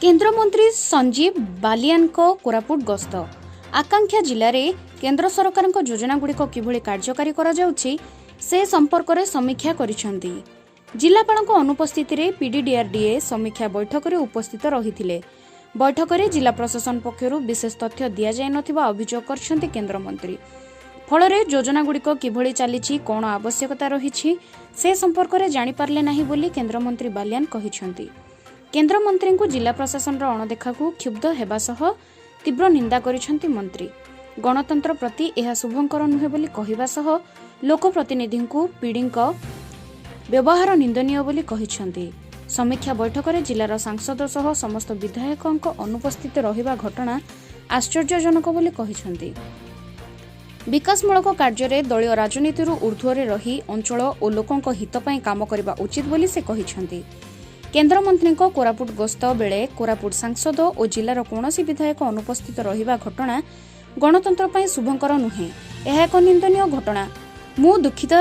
केन्द्रमंत्री संजीव बालियान को कोरापुट गस्त आकांक्षा जिले में केन्द्र सरकार योजनागुड़िक किभली कार्यकारी करा जाउछि से संपर्क में समीक्षा करिसेंती। जिलापाल अनुपस्थित पीडीडीआरडीए समीक्षा बैठक में उपस्थित रही। बैठक में जिला प्रशासन पक्षर विशेष तथ्य दि जाए नथिबा अभियोग करछंती केन्द्रमंत्री। फल योजनागुड़िक किभली चली कौन आवश्यकता रही से संपर्क में जानीपारे ना बोली केन्द्रमंत्री बालियान कहिसेंती। केन्द्रमंत्री को जिला प्रशासन अणदेखा को क्षुब्ध हेबा सह तीव्र निंदा करिसेंती मंत्री। गणतंत्र प्रति यह शुभंकर नुहे बोली कहिबा सह लोकप्रतिनिधि को पीड़ी व्यवहार निंदनीय बोली कहिसेंती। समीक्षा बैठक में जिलार सांसद सह समस्त विधायकों अनुपस्थित रहिबा घटना आश्चर्यजनक बोली कहिसेंती। विकासमूलक कार्य दलीय राजनीति ऊर्ध्वरे रही अंचल और लोकों हित पई काम करबा उचित बोली से कहिसेंती। केन्द्रमंत्री कोरापुट गस्त बेले कोरापुट सांसद और जिलार कौनसी विधायक अनुपस्थित रहिबा घटना गणतंत्र पई शुभंकर नुहे, यह एक निंदनीय घटना। मु दुखित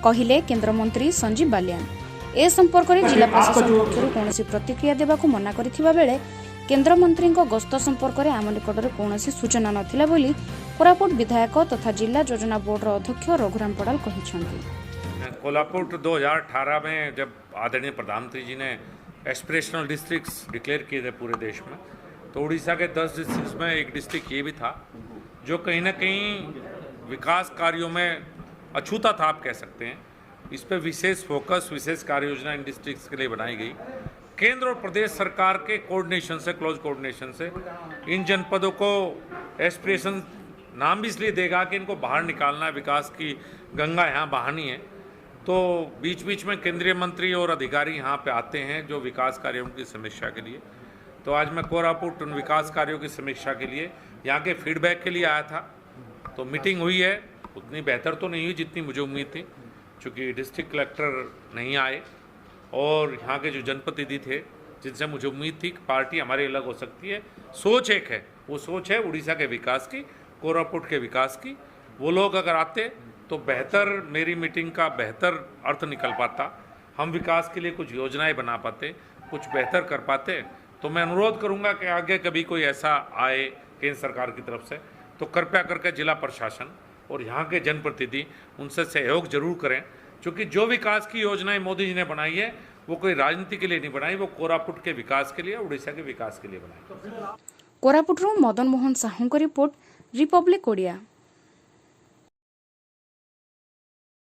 कहिले केन्द्रमंत्री संजीव बालियान। ए संपर्क में जिला प्रशासन पक्षर कौनसी प्रतिक्रिया देबाकू मना करिथिबा बेले केन्द्रमंत्री गस्त संपर्क में आम निकटर कौनसी सूचना नथिला बोली कोरापुट विधायक तथा जिला योजना बोर्ड अध्यक्ष रघुराम पड़ाल कहिसेंती। कोल्हापुर 2018 में जब आदरणीय प्रधानमंत्री जी ने एस्पिरेशनल डिस्ट्रिक्ट्स डिक्लेयर किए थे पूरे देश में, तो उड़ीसा के 10 डिस्ट्रिक्ट्स में एक डिस्ट्रिक्ट ये भी था जो कहीं ना कहीं विकास कार्यों में अछूता था, आप कह सकते हैं। इस पर विशेष फोकस, विशेष कार्य योजना इन डिस्ट्रिक्ट्स के लिए बनाई गई। केंद्र और प्रदेश सरकार के कोऑर्डिनेशन से, क्लोज कोऑर्डिनेशन से इन जनपदों को एस्पिरेशन नाम भी इसलिए देगा कि इनको बाहर निकालना है, विकास की गंगा यहाँ बहानी है। तो बीच बीच में केंद्रीय मंत्री और अधिकारी यहाँ पे आते हैं जो विकास कार्यों की समीक्षा के लिए। तो आज मैं कोरापुट उन विकास कार्यों की समीक्षा के लिए, यहाँ के फीडबैक के लिए आया था। तो मीटिंग हुई है, उतनी बेहतर तो नहीं हुई जितनी मुझे उम्मीद थी, क्योंकि डिस्ट्रिक्ट कलेक्टर नहीं आए और यहाँ के जो जनप्रतिनिधि थे जिनसे मुझे उम्मीद थी कि पार्टी हमारी अलग हो सकती है, सोच एक है, वो सोच है उड़ीसा के विकास की, कोरापुट के विकास की। वो लोग अगर आते तो बेहतर, मेरी मीटिंग का बेहतर अर्थ निकल पाता, हम विकास के लिए कुछ योजनाएं बना पाते, कुछ बेहतर कर पाते। तो मैं अनुरोध करूंगा कि आगे कभी कोई ऐसा आए केंद्र सरकार की तरफ से तो कृपया करके जिला प्रशासन और यहाँ के जनप्रतिनिधि उनसे सहयोग जरूर करें, क्योंकि जो विकास की योजनाएं मोदी जी ने बनाई है वो कोई राजनीति के लिए नहीं बनाई, वो कोरापुट के विकास के लिए, उड़ीसा के विकास के लिए बनाई। कोरापुट मदन मोहन साहू को रिपोर्ट, रिपब्लिक ओडिया।